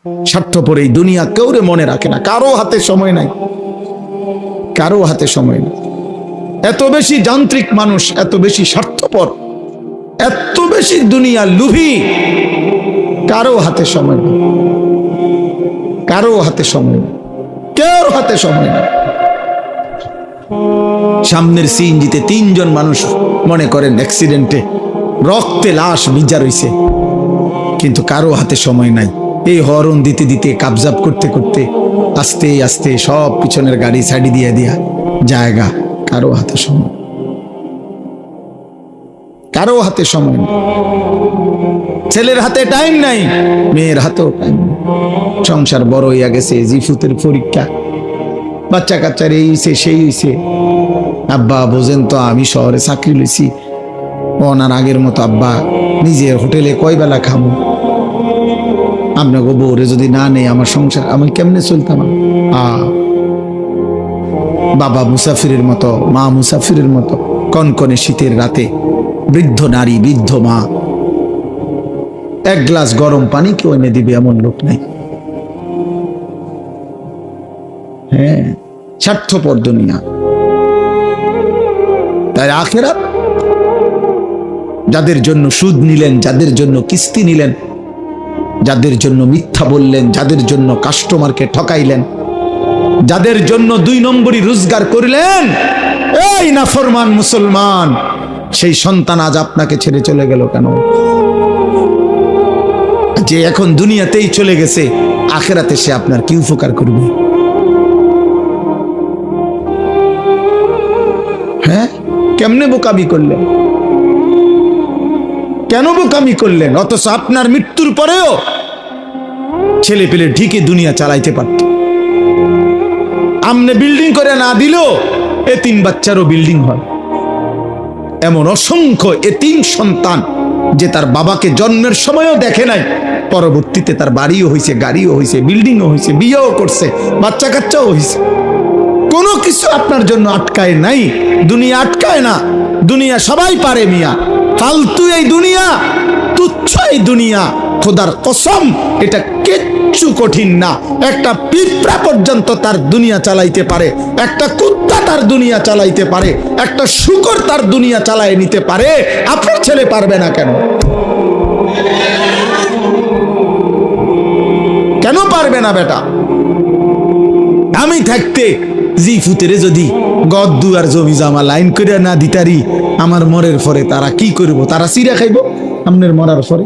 স্বার্থপর এই দুনিয়া কেউরে মনে রাখে না, কারো হাতে সময় নাই, কারো হাতে সময় নেই। এত বেশি যান্ত্রিক মানুষ, এত বেশি স্বার্থপর, এত বেশি দুনিয়া লুভি, কারো হাতে সময় নেই, কারো হাতে সময় নেই, কেউ হাতে সময় নেই। সামনের সিএনজিতে 3 জন মানুষ মনে করেন অ্যাক্সিডেন্টে রক্তে লাশ ভিজা রইছে, কিন্তু কারো হাতে সময় নাই। এই হরন দিতে দিতে কাবজাব করতে করতে আস্তে আস্তে সব পিছনের গাড়ি সাইডে দিয়ে দিয়া জায়গা, কারো হাতে সময়, কারো হাতে সময় নেই। ছেলের হাতে টাইম নাই, মেয়ের হাতেও টাইম নেই। সংসার বড় হইয়া গেছে, জিফুতের পরীক্ষা, বাচ্চা কাচ্চার এই হইছে সেই হইছে। আব্বা বোঝেন তো, আমি শহরে চাকরি লইছি, ওনার আগের মতো আব্বা নিজের হোটেলে কয় বেলা খাবো, আপনাকে বউরে যদি না নেই আমার সংসার আমি কেমনে চলতাম। বাবা মুসাফিরের মতো, মা মুসাফিরের মতো, কনকনে শীতের রাতে বৃদ্ধ নারী, বৃদ্ধ মা 1 গ্লাস গরম পানি কেউ এনে দিবে এমন লোক নাই। হ্যাঁ, স্বার্থপর দুনিয়া। তাই আখিরাত, যাদের জন্য সুদ নিলেন, যাদের জন্য কিস্তি নিলেন, যাদের জন্য মিথ্যা বললেন, যাদের জন্য কাস্টমারকে ঠকাইলেন, যাদের জন্য 2 নম্বরই রোজগার করলেন, এই নাফরমান মুসলমান, সেই সন্তান আজ আপনাকে ছেড়ে চলে গেল কেন? যে এখন দুনিয়াতেই চলে গেছে, আখিরাতে সে আপনার কি উপকার করবে? হ্যাঁ, কেমনে বোকামি করলেন? কেন বোকামি করলেন? অথচ আপনার মৃত্যুর পরেও ছেলে পেলে ঠিকই দুনিয়া চালাইতে পারত। আমনে বিল্ডিং করে না দিল, এতিম বাচ্চারও বিল্ডিং হয়। এমন অসংখ্য এতিম সন্তান যে তার বাবাকে জন্মের সময়ও দেখে নাই, পরবর্তীতে তার বাড়িও হয়েছে, গাড়িও হয়েছে, বিল্ডিংও হয়েছে, বিয়েও করছে, বাচ্চা কাচ্চাও হয়েছে। কোনো কিছু আপনার জন্য আটকায় নাই। দুনিয়া আটকায় না, দুনিয়া সবাই পারে মিয়া। ফালতু এই দুনিয়া, তুচ্ছ এই দুনিয়া, খোদার কসম এটা কিচ্ছু কঠিন না। একটা পিঁপড়া পর্যন্ত তার দুনিয়া চালাইতে পারে, একটা কুত্তা তার দুনিয়া চালাইতে পারে, একটা শূকর তার দুনিয়া চালায় নিতে পারে। আপনার ছেলে পারবে না কেন? কেন পারবে না বেটা? আমি থাকতে জিফুতেরে যদি গদ দুয়ার জমি জমা লাইন করে না দিতারি, আমার মরের পরে তারা কি করব? তারা চিরা খাইব আমনের মরার পরে।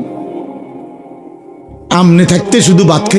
আমনে থাকতে শুধু ভাত খাই।